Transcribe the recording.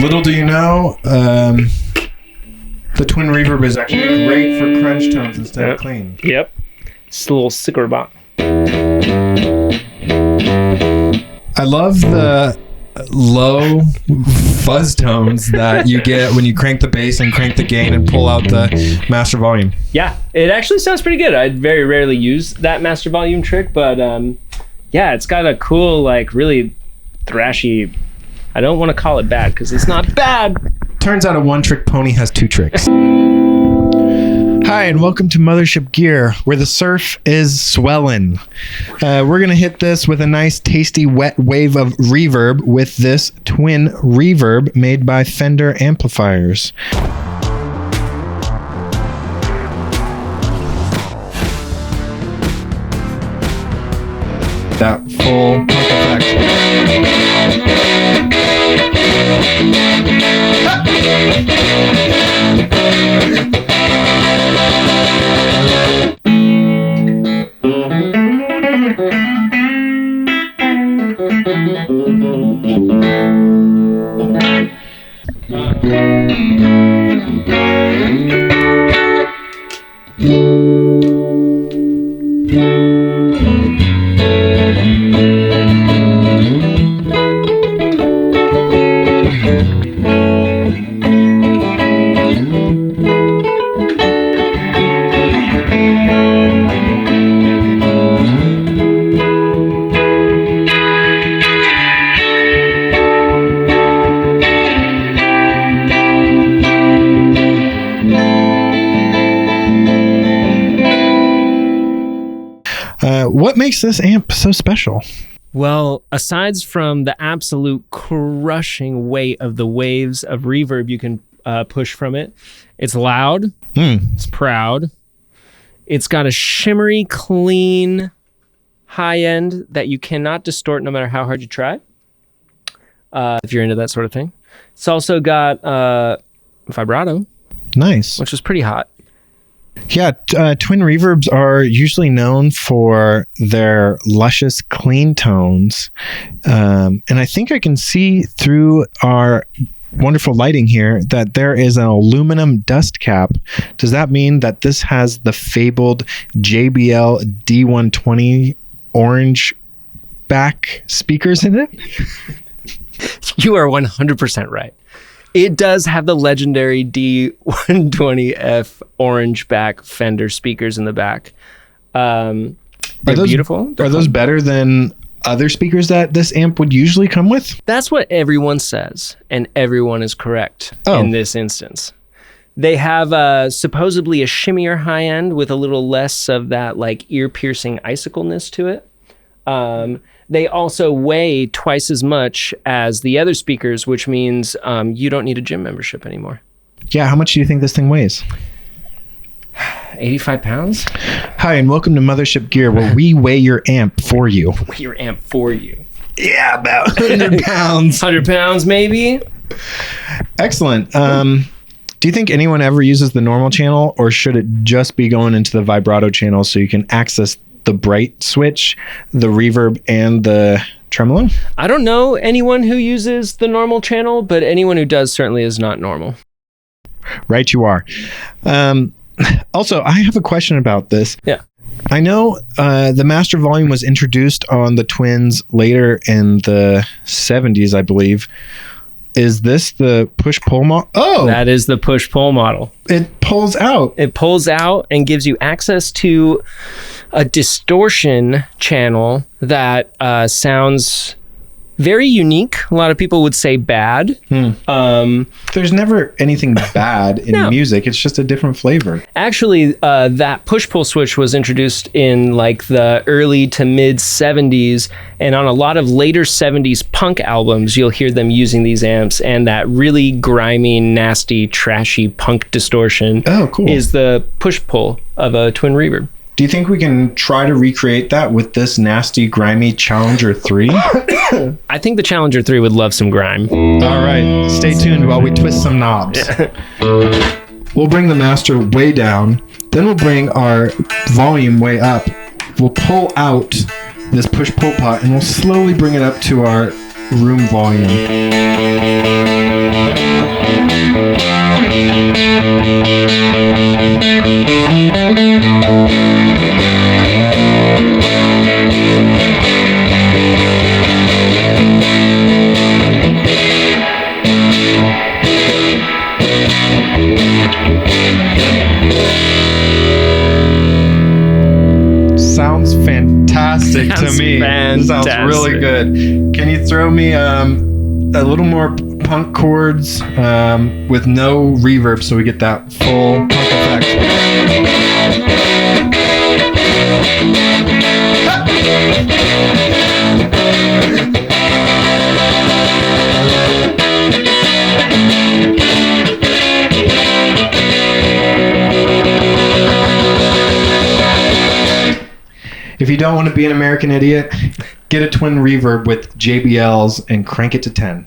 Little do you know, the Twin Reverb is actually great for crunch tones instead of clean. Yep. It's a little sicker bot. I love the low fuzz tones that you get when you crank the bass and crank the gain and pull out the master volume. Yeah, it actually sounds pretty good. I very rarely use that master volume trick, but yeah, it's got a cool, like, really thrashy. I don't want to call it bad because it's not bad. Turns out a one-trick pony has two tricks. Hi, and welcome to Mothership Gear, where the surf is swelling. We're going to hit this with a nice, tasty, wet wave of reverb with this Twin Reverb made by Fender amplifiers. That full punk effect. What makes this amp so special? Well, aside from the absolute crushing weight of the waves of reverb you can push from it, it's loud, it's proud, it's got a shimmery, clean high end that you cannot distort no matter how hard you try, if you're into that sort of thing. It's also got vibrato. Nice. Which is pretty hot. Yeah, twin reverbs are usually known for their luscious, clean tones. And I think I can see through our wonderful lighting here that there is an aluminum dust cap. Does that mean that this has the fabled JBL D120 orange back speakers in it? You are 100% right. It does have the legendary D120F orange back Fender speakers in the back. They're beautiful. Are those better than other speakers that this amp would usually come with? That's what everyone says, and everyone is correct in this instance. They have supposedly a shimmier high end with a little less of that like ear-piercing icicleness to it. They also weigh twice as much as the other speakers, which means you don't need a gym membership anymore. Yeah, how much do you think this thing weighs? 85 pounds. Hi, and welcome to Mothership Gear, where we weigh your amp for you. Weigh your amp for you. Yeah, about 100 pounds. 100 pounds, maybe. Excellent. Do you think anyone ever uses the normal channel, or should it just be going into the vibrato channel so you can access the bright switch, the reverb, and the tremolo? I don't know anyone who uses the normal channel, but anyone who does certainly is not normal. Right you are. Also, I have a question about this. Yeah. I know the master volume was introduced on the Twins later in the 70s, I believe. Is this the push-pull model? Oh! That is the push-pull model. It pulls out. It pulls out and gives you access to a distortion channel that sounds very unique. A lot of people would say bad. There's never anything bad in music. It's just a different flavor. Actually, that push-pull switch was introduced in like the early to mid 70s, and on a lot of later 70s punk albums, you'll hear them using these amps, and that really grimy, nasty, trashy punk distortion is the push-pull of a Twin Reverb. Do you think we can try to recreate that with this nasty, grimy Challenger 3? I think the Challenger 3 would love some grime. All right, stay tuned while we twist some knobs. We'll bring the master way down, then we'll bring our volume way up. We'll pull out this push-pull pot, and we'll slowly bring it up to our room volume. Sounds fantastic to me. Fantastic. Sounds really good. Can you throw me a little more punk chords with no reverb so we get that full punk effect? If you don't want to be an American idiot, get a twin reverb with JBLs and crank it to 10.